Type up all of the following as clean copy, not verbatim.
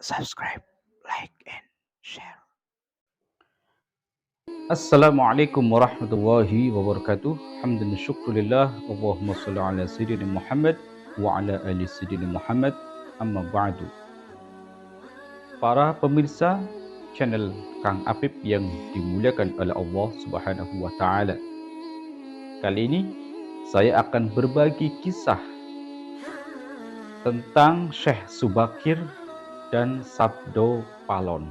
subscribe, like, and share. Assalamualaikum warahmatullahi wabarakatuh. Hamdan syukurillah. Allahumma salli ala sayyidina Muhammad wa ala ali sayyidina Muhammad. Amma ba'du. Para pemirsa channel Kang Apip yang dimuliakan oleh Allah Subhanahu wa taala. Kali ini saya akan berbagi kisah tentang Syekh Subakir dan Sabdo Palon.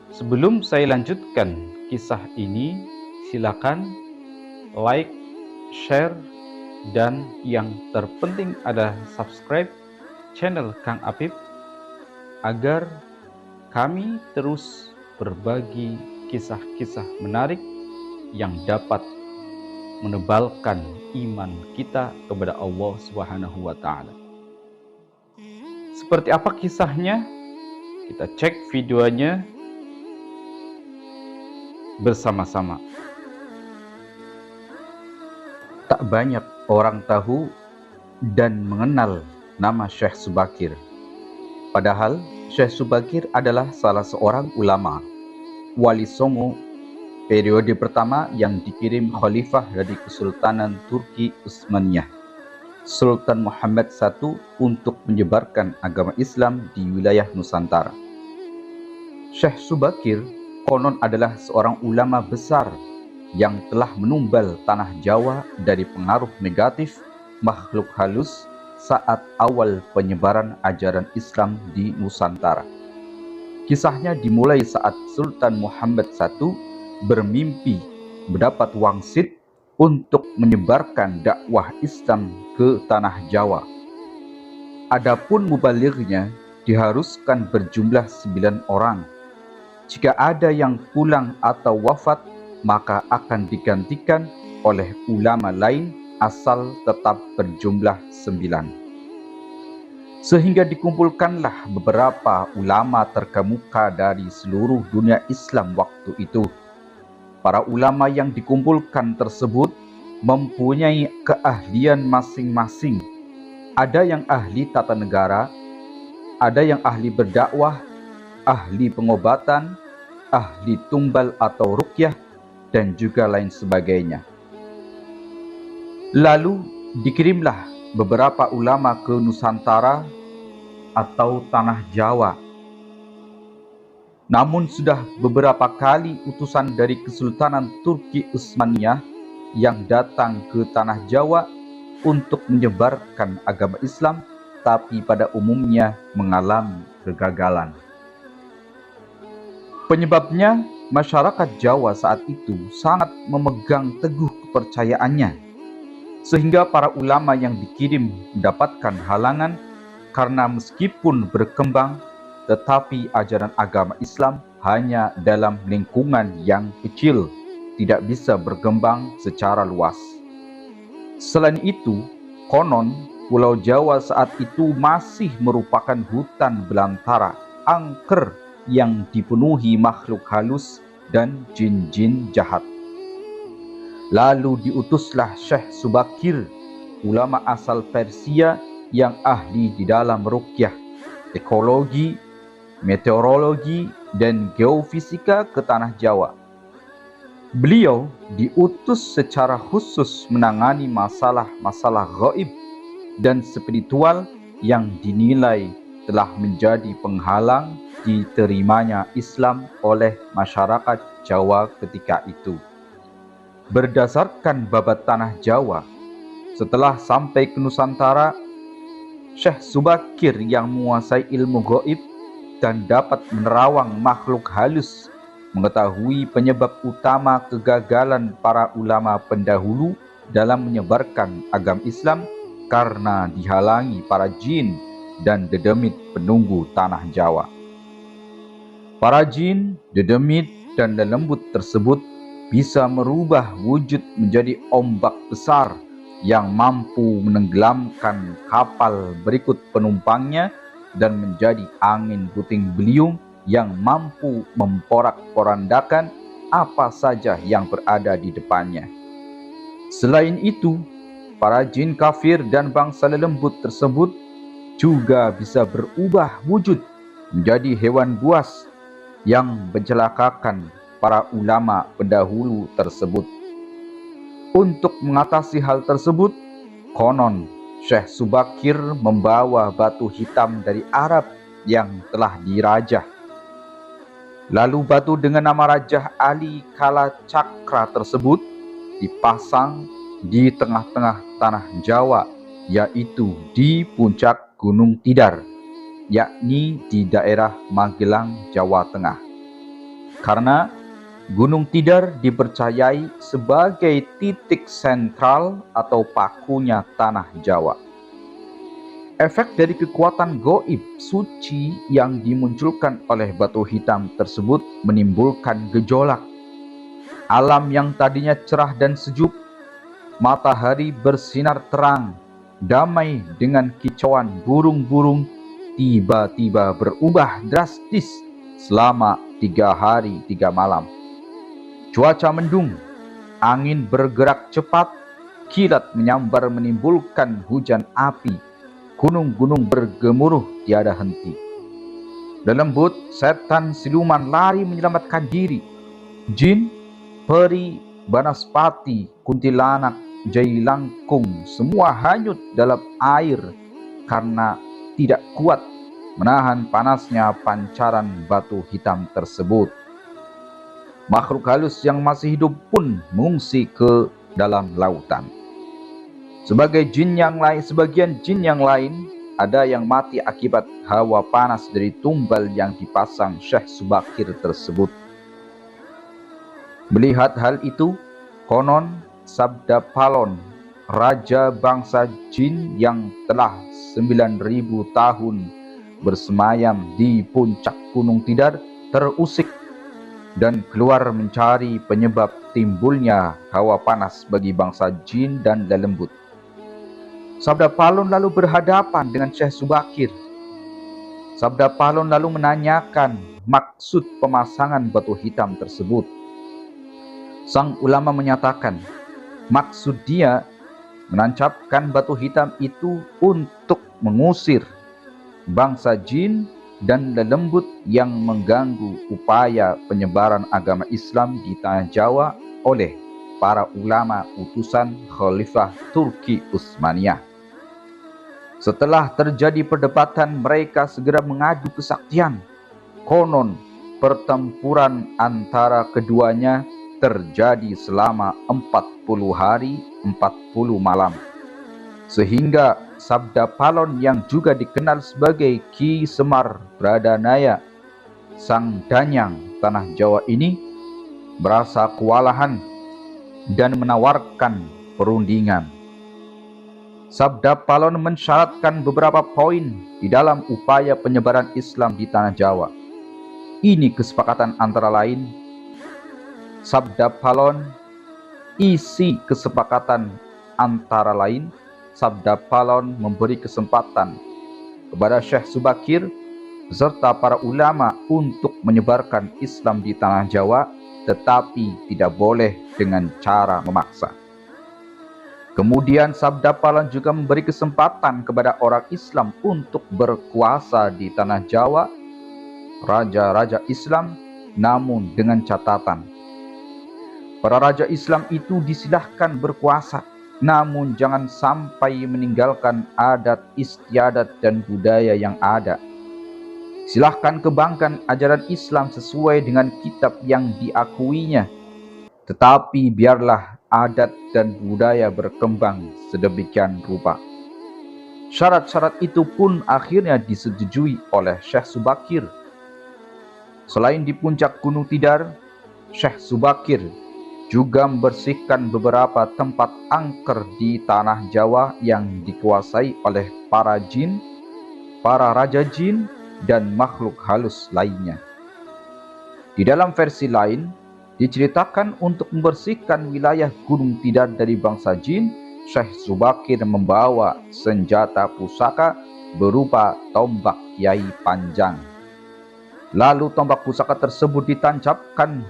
Sebelum saya lanjutkan kisah ini, silakan like, share, dan yang terpenting adalah subscribe channel Kang Apip agar kami terus berbagi kisah-kisah menarik yang dapat menebalkan iman kita kepada Allah Subhanahu wa taala. Seperti apa kisahnya? Kita cek videonya bersama-sama. Tak banyak orang tahu dan mengenal nama Syekh Subakir. Padahal Syekh Subakir adalah salah seorang ulama, wali songo periode pertama yang dikirim khalifah dari Kesultanan Turki Utsmaniyah, Sultan Muhammad I, untuk menyebarkan agama Islam di wilayah Nusantara. Syekh Subakir konon adalah seorang ulama besar yang telah menumbal tanah Jawa dari pengaruh negatif makhluk halus saat awal penyebaran ajaran Islam di Nusantara. Kisahnya dimulai saat Sultan Muhammad I bermimpi mendapat wangsit untuk menyebarkan dakwah Islam ke tanah Jawa. Adapun mubalighnya diharuskan berjumlah 9 orang. Jika ada yang pulang atau wafat, maka akan digantikan oleh ulama lain asal tetap berjumlah 9. Sehingga dikumpulkanlah beberapa ulama terkemuka dari seluruh dunia Islam waktu itu. Para ulama yang dikumpulkan tersebut mempunyai keahlian masing-masing. Ada yang ahli tata negara, ada yang ahli berdakwah, ahli pengobatan, ahli tumbal atau ruqyah, dan juga lain sebagainya. Lalu dikirimlah beberapa ulama ke Nusantara atau tanah Jawa. Namun sudah beberapa kali utusan dari Kesultanan Turki Utsmaniyah yang datang ke tanah Jawa untuk menyebarkan agama Islam, tapi pada umumnya mengalami kegagalan. Penyebabnya, masyarakat Jawa saat itu sangat memegang teguh kepercayaannya, sehingga para ulama yang dikirim mendapatkan halangan karena meskipun berkembang, tetapi ajaran agama Islam hanya dalam lingkungan yang kecil, tidak bisa berkembang secara luas. Selain itu, konon Pulau Jawa saat itu masih merupakan hutan belantara, angker yang dipenuhi makhluk halus dan jin-jin jahat. Lalu diutuslah Syekh Subakir, ulama asal Persia yang ahli di dalam ruqyah, ekologi, meteorologi, dan geofisika ke tanah Jawa. Beliau diutus secara khusus menangani masalah-masalah gaib dan spiritual yang dinilai telah menjadi penghalang diterimanya Islam oleh masyarakat Jawa ketika itu. Berdasarkan babat tanah Jawa, setelah sampai ke Nusantara, Syekh Subakir yang menguasai ilmu gaib dan dapat menerawang makhluk halus mengetahui penyebab utama kegagalan para ulama pendahulu dalam menyebarkan agama Islam karena dihalangi para jin dan dedemit penunggu tanah Jawa. Para jin, dedemit, dan lelembut tersebut bisa merubah wujud menjadi ombak besar yang mampu menenggelamkan kapal berikut penumpangnya dan menjadi angin puting beliung yang mampu memporak-porandakan apa saja yang berada di depannya. Selain itu, para jin kafir dan bangsa lelembut tersebut juga bisa berubah wujud menjadi hewan buas yang mencelakakan para ulama pendahulu tersebut. Untuk mengatasi hal tersebut, konon Syekh Subakir membawa batu hitam dari Arab yang telah dirajah. Lalu batu dengan nama Rajah Ali Kala Cakra tersebut dipasang di tengah-tengah tanah Jawa, yaitu di puncak Gunung Tidar, yakni di daerah Magelang, Jawa Tengah. Karena Gunung Tidar dipercayai sebagai titik sentral atau pakunya tanah Jawa. Efek dari kekuatan goib suci yang dimunculkan oleh batu hitam tersebut menimbulkan gejolak. Alam yang tadinya cerah dan sejuk, matahari bersinar terang, damai dengan kicauan burung-burung, tiba-tiba berubah drastis selama 3 hari 3 malam. Cuaca mendung, angin bergerak cepat, kilat menyambar menimbulkan hujan api, gunung-gunung bergemuruh tiada henti. Lelembut, setan siluman lari menyelamatkan diri. Jin, peri, banaspati, kuntilanak, jailangkung semua hanyut dalam air karena tidak kuat menahan panasnya pancaran batu hitam tersebut. Makhluk halus yang masih hidup pun mengungsi ke dalam lautan. Sebagian jin yang lain ada yang mati akibat hawa panas dari tumbal yang dipasang Syekh Subakir tersebut. Melihat hal itu, konon Sabda Palon, raja bangsa jin yang telah 9.000 tahun bersemayam di puncak Gunung Tidar, terusik dan keluar mencari penyebab timbulnya hawa panas bagi bangsa jin dan lelembut. Sabda Palon lalu berhadapan dengan Syekh Subakir. Sabda Palon lalu menanyakan maksud pemasangan batu hitam tersebut. Sang ulama menyatakan, maksud dia menancapkan batu hitam itu untuk mengusir bangsa jin dan lelembut yang mengganggu upaya penyebaran agama Islam di tanah Jawa oleh para ulama utusan Khalifah Turki Utsmaniyah. Setelah terjadi perdebatan, mereka segera mengadu kesaktian. Konon pertempuran antara keduanya terjadi selama 40 hari 40 malam. Sehingga Sabda Palon yang juga dikenal sebagai Ki Semar Bradanaya, sang danyang tanah Jawa ini, merasa kewalahan dan menawarkan perundingan. Sabda Palon mensyaratkan beberapa poin di dalam upaya penyebaran Islam di tanah Jawa. Ini kesepakatan antara lain. Sabda Palon, isi kesepakatan antara lain, Sabda Palon memberi kesempatan kepada Syekh Subakir beserta para ulama untuk menyebarkan Islam di tanah Jawa, tetapi tidak boleh dengan cara memaksa. Kemudian Sabda Palon juga memberi kesempatan kepada orang Islam untuk berkuasa di tanah Jawa, raja-raja Islam, namun dengan catatan. Para raja Islam itu disilahkan berkuasa, namun jangan sampai meninggalkan adat istiadat dan budaya yang ada. Silahkan kembangkan ajaran Islam sesuai dengan kitab yang diakuinya, tetapi biarlah adat dan budaya berkembang sedemikian rupa. Syarat-syarat itu pun akhirnya disetujui oleh Syekh Subakir. Selain di puncak Gunung Tidar, Syekh Subakir juga membersihkan beberapa tempat angker di tanah Jawa yang dikuasai oleh para jin, para raja jin, dan makhluk halus lainnya. Di dalam versi lain, diceritakan untuk membersihkan wilayah Gunung Tidar dari bangsa jin, Syekh Subakir membawa senjata pusaka berupa tombak Kiai Panjang. Lalu tombak pusaka tersebut ditancapkan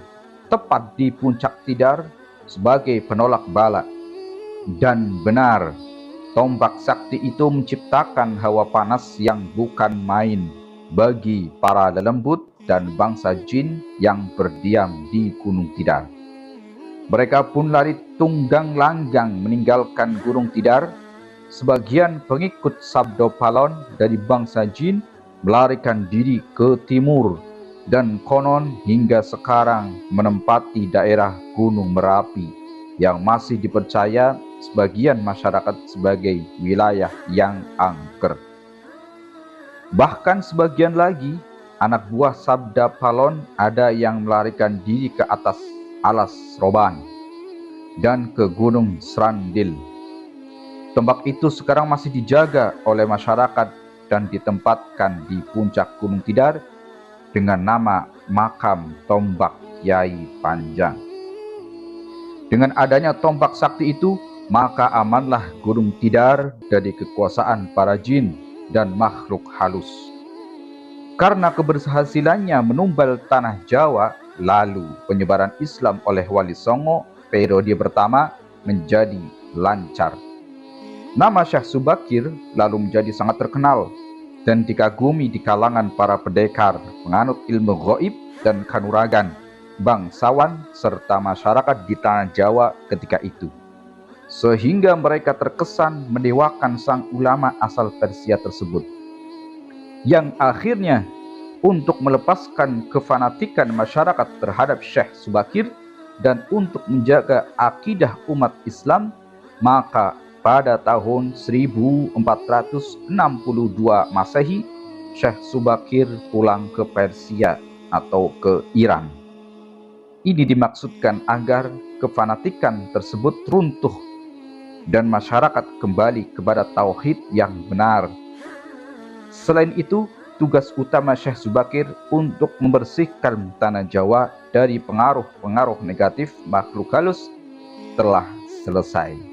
tepat di puncak Tidar sebagai penolak bala. Dan benar, Tombak sakti itu menciptakan hawa panas yang bukan main bagi para lelembut dan bangsa jin yang berdiam di Gunung Tidar. Mereka pun lari tunggang langgang meninggalkan Gunung Tidar. Sebagian pengikut Sabdo Palon dari bangsa jin melarikan diri ke timur dan konon hingga sekarang menempati daerah Gunung Merapi yang masih dipercaya sebagian masyarakat sebagai wilayah yang angker. Bahkan sebagian lagi anak buah Sabda Palon ada yang melarikan diri ke atas alas Roban dan ke Gunung Serandil. Tombak itu sekarang masih dijaga oleh masyarakat dan ditempatkan di puncak Gunung Tidar dengan nama Makam Tombak Kyai Panjang. Dengan adanya tombak sakti itu, maka amanlah Gunung Tidar dari kekuasaan para jin dan makhluk halus. Karena keberhasilannya menumbal tanah Jawa, lalu penyebaran Islam oleh Wali Songo periode pertama menjadi lancar. Nama Syekh Subakir lalu menjadi sangat terkenal dan dikagumi di kalangan para pendekar, penganut ilmu gaib dan kanuragan, bangsawan, serta masyarakat di tanah Jawa ketika itu. Sehingga mereka terkesan mendewakan sang ulama asal Persia tersebut. Yang akhirnya untuk melepaskan kefanatikan masyarakat terhadap Syekh Subakir dan untuk menjaga akidah umat Islam, maka pada tahun 1462 Masehi, Syekh Subakir pulang ke Persia atau ke Iran. Ini dimaksudkan agar kefanatikan tersebut runtuh dan masyarakat kembali kepada tauhid yang benar. Selain itu, tugas utama Syekh Subakir untuk membersihkan tanah Jawa dari pengaruh-pengaruh negatif makhluk halus telah selesai.